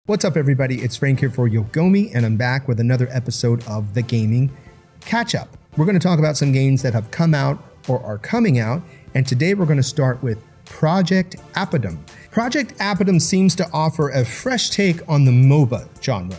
What's up, everybody? It's Frank here for Yogomi, and I'm back with another episode of the Gaming Catch-Up. We're going to talk about some games that have come out or are coming out, and today we're going to start with Project Apidom. Project Apidom seems to offer a fresh take on the MOBA genre,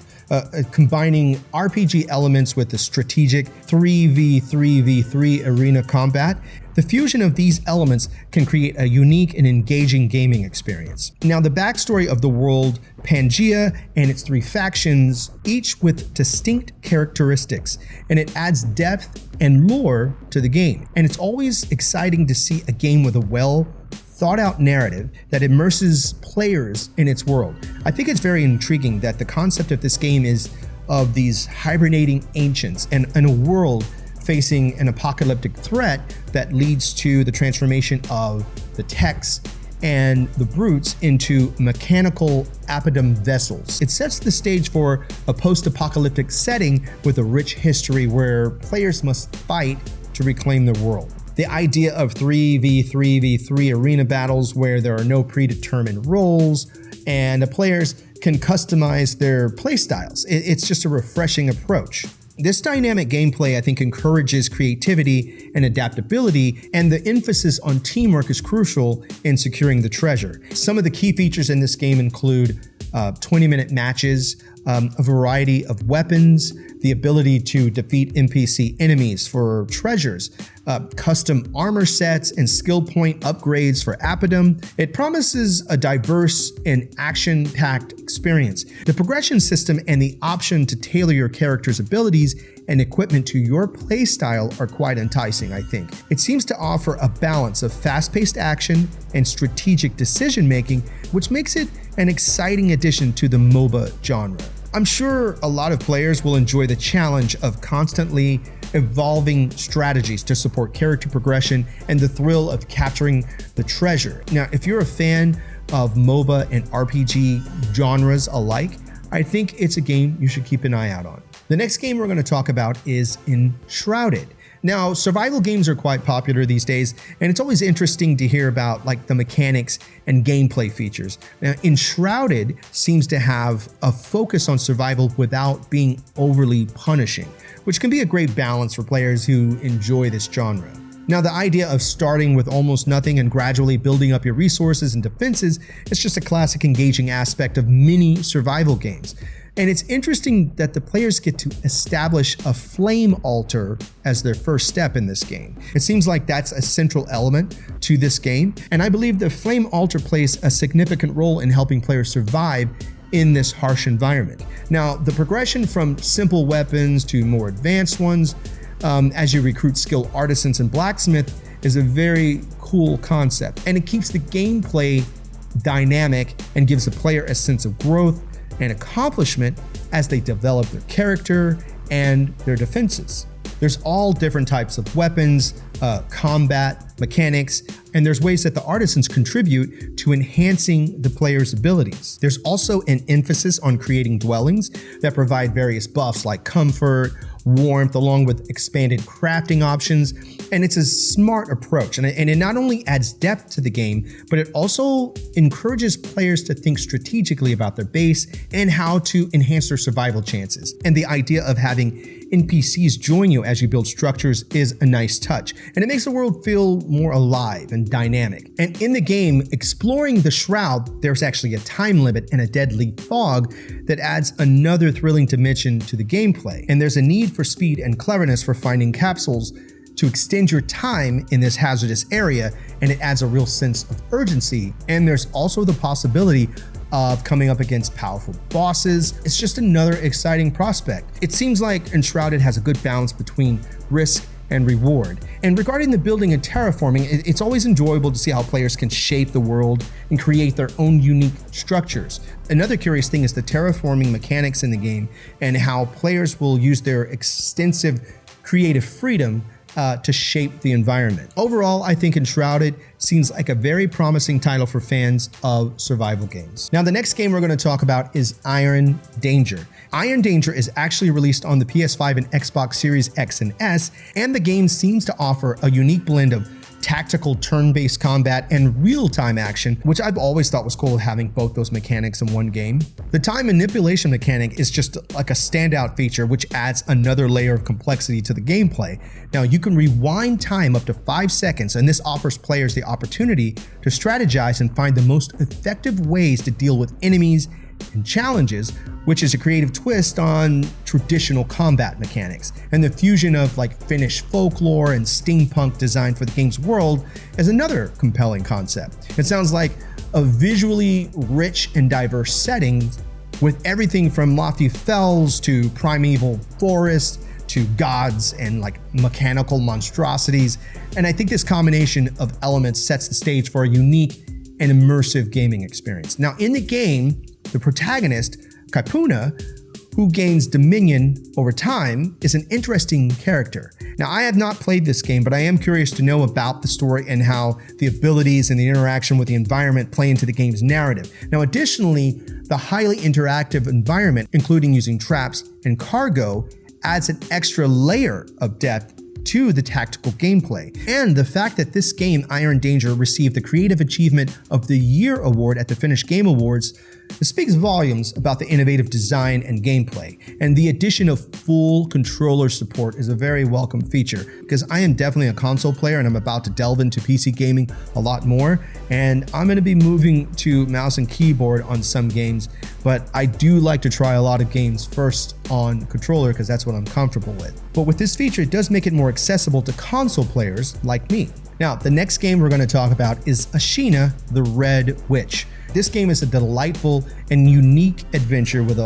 combining RPG elements with the strategic 3v3v3 arena combat. The fusion of these elements can create a unique and engaging gaming experience. Now, the backstory of the world, Pangea, and its three factions, each with distinct characteristics, and it adds depth and lore to the game. And it's always exciting to see a game with a well-thought-out narrative that immerses players in its world. I think it's very intriguing that the concept of this game is of these hibernating ancients and in a world facing an apocalyptic threat that leads to the transformation of the techs and the brutes into mechanical Apidom vessels. It sets the stage for a post-apocalyptic setting with a rich history where players must fight to reclaim the world. The idea of 3v3v3 arena battles where there are no predetermined roles and the players can customize their playstyles. It's just a refreshing approach. This dynamic gameplay, I think, encourages creativity and adaptability, and the emphasis on teamwork is crucial in securing the treasure. Some of the key features in this game include 20-minute matches, a variety of weapons, the ability to defeat NPC enemies for treasures, custom armor sets, and skill point upgrades for Apidom. It promises a diverse and action-packed experience. The progression system and the option to tailor your character's abilities and equipment to your playstyle are quite enticing, I think. It seems to offer a balance of fast-paced action and strategic decision-making, which makes it an exciting addition to the MOBA genre. I'm sure a lot of players will enjoy the challenge of constantly evolving strategies to support character progression and the thrill of capturing the treasure. Now, if you're a fan of MOBA and RPG genres alike, I think it's a game you should keep an eye out on. The next game we're going to talk about is Enshrouded. Now, survival games are quite popular these days, and it's always interesting to hear about the mechanics and gameplay features. Now, Enshrouded seems to have a focus on survival without being overly punishing, which can be a great balance for players who enjoy this genre. Now, the idea of starting with almost nothing and gradually building up your resources and defenses is just a classic engaging aspect of many survival games. And it's interesting that the players get to establish a flame altar as their first step in this game. It seems like that's a central element to this game, and I believe the flame altar plays a significant role in helping players survive in this harsh environment. Now, the progression from simple weapons to more advanced ones, as you recruit skilled artisans and blacksmith, is a very cool concept, and it keeps the gameplay dynamic and gives the player a sense of growth and accomplishment as they develop their character and their defenses. There's all different types of weapons, combat mechanics, and there's ways that the artisans contribute to enhancing the player's abilities. There's also an emphasis on creating dwellings that provide various buffs like comfort, warmth, along with expanded crafting options, and it's a smart approach, and it not only adds depth to the game, but it also encourages players to think strategically about their base and how to enhance their survival chances. And the idea of having NPCs join you as you build structures is a nice touch, and it makes the world feel more alive and dynamic. And in the game, exploring the Shroud, there's actually a time limit and a deadly fog that adds another thrilling dimension to the gameplay. And there's a need for speed and cleverness for finding capsules to extend your time in this hazardous area, and it adds a real sense of urgency. And there's also the possibility of coming up against powerful bosses. It's just another exciting prospect. It seems like Enshrouded has a good balance between risk and reward. And regarding the building and terraforming, it's always enjoyable to see how players can shape the world and create their own unique structures. Another curious thing is the terraforming mechanics in the game and how players will use their extensive creative freedom to shape the environment. Overall, I think Enshrouded seems like a very promising title for fans of survival games. Now, the next game we're going to talk about is Iron Danger. Iron Danger is actually released on the PS5 and Xbox Series X and S, and the game seems to offer a unique blend of tactical turn-based combat, and real-time action, which I've always thought was cool, having both those mechanics in one game. The time manipulation mechanic is just like a standout feature, which adds another layer of complexity to the gameplay. Now, you can rewind time up to 5 seconds, and this offers players the opportunity to strategize and find the most effective ways to deal with enemies and challenges, which is a creative twist on traditional combat mechanics. And the fusion of like Finnish folklore and steampunk design for the game's world is another compelling concept. It sounds like a visually rich and diverse setting with everything from lofty fells to primeval forests to gods and like mechanical monstrosities. And I think this combination of elements sets the stage for a unique and immersive gaming experience. Now, in the game, the protagonist, Kaipuna, who gains dominion over time, is an interesting character. Now, I have not played this game, but I am curious to know about the story and how the abilities and the interaction with the environment play into the game's narrative. Now, additionally, the highly interactive environment, including using traps and cargo, adds an extra layer of depth to the tactical gameplay. And the fact that this game, Iron Danger, received the Creative Achievement of the Year award at the Finnish Game Awards, it speaks volumes about the innovative design and gameplay. And the addition of full controller support is a very welcome feature, because I am definitely a console player and I'm about to delve into PC gaming a lot more. And I'm going to be moving to mouse and keyboard on some games, but I do like to try a lot of games first on controller because that's what I'm comfortable with. But with this feature, it does make it more accessible to console players like me. Now, the next game we're going to talk about is Ashina, the Red Witch. This game is a delightful and unique adventure with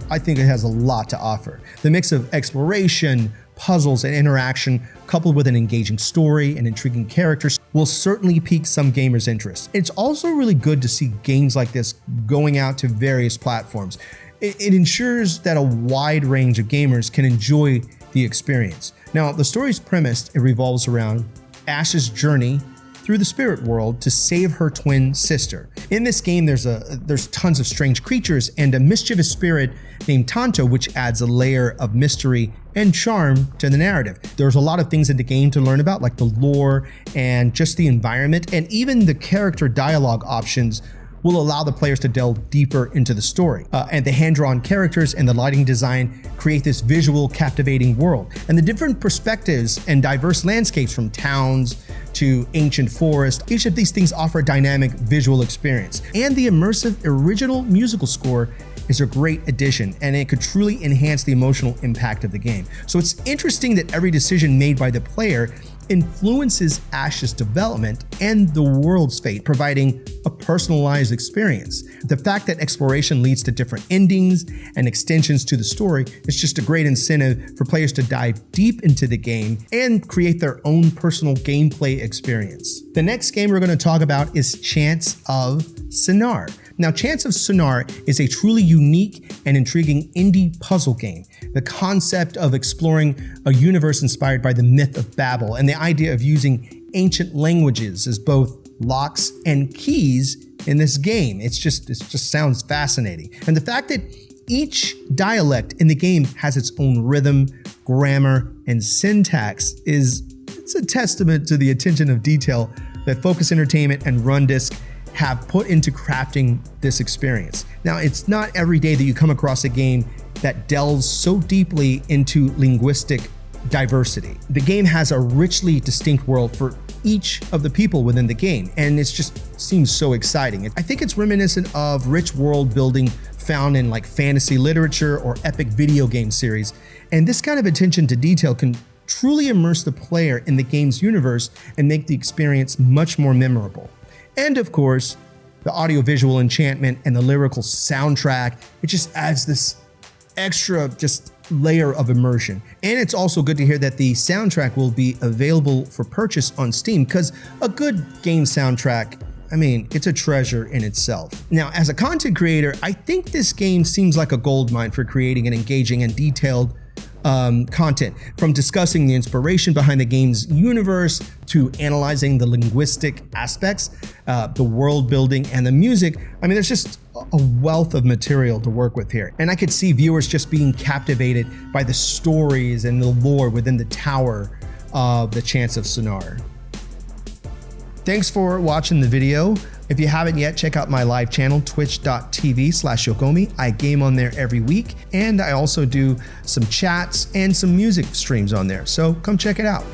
I think it has a lot to offer. The mix of exploration, puzzles, and interaction, coupled with an engaging story and intriguing characters, will certainly pique some gamers' interest. It's also really good to see games like this going out to various platforms. It ensures that a wide range of gamers can enjoy the experience. Now, the story's premise, it revolves around Ash's journey through the spirit world to save her twin sister. In this game, there's tons of strange creatures and a mischievous spirit named Tanto, which adds a layer of mystery and charm to the narrative. There's a lot of things in the game to learn about, like the lore and just the environment, and even the character dialogue options will allow the players to delve deeper into the story. And the hand-drawn characters and the lighting design create this visual, captivating world. And the different perspectives and diverse landscapes, from towns to ancient forests, each of these things offer a dynamic visual experience. And the immersive original musical score is a great addition, and it could truly enhance the emotional impact of the game. So it's interesting that every decision made by the player influences Ash's development and the world's fate, providing a personalized experience. The fact that exploration leads to different endings and extensions to the story is just a great incentive for players to dive deep into the game and create their own personal gameplay experience. The next game we're going to talk about is Chants of Sennaar. Now, Chants of Sennaar is a truly unique and intriguing indie puzzle game. The concept of exploring a universe inspired by the myth of Babel and the idea of using ancient languages as both locks and keys in this game. It just sounds fascinating. And the fact that each dialect in the game has its own rhythm, grammar, and syntax it's a testament to the attention of detail that Focus Entertainment and Rundisk have put into crafting this experience. Now, it's not every day that you come across a game that delves so deeply into linguistic diversity. The game has a richly distinct world for each of the people within the game, and it just seems so exciting. I think it's reminiscent of rich world building found in like fantasy literature or epic video game series, and this kind of attention to detail can truly immerse the player in the game's universe and make the experience much more memorable. And of course, the audiovisual enchantment and the lyrical soundtrack, it just adds this extra layer of immersion. And it's also good to hear that the soundtrack will be available for purchase on Steam, because a good game soundtrack, I mean, it's a treasure in itself. Now, as a content creator, I think this game seems like a goldmine for creating an engaging and detailed content, from discussing the inspiration behind the game's universe to analyzing the linguistic aspects, the world building, and the music. I mean, there's just a wealth of material to work with here. And I could see viewers just being captivated by the stories and the lore within the tower of the Chants of Sennaar. Thanks for watching the video. If you haven't yet, check out my live channel, twitch.tv/Yogomi. I game on there every week, and I also do some chats and some music streams on there. So come check it out.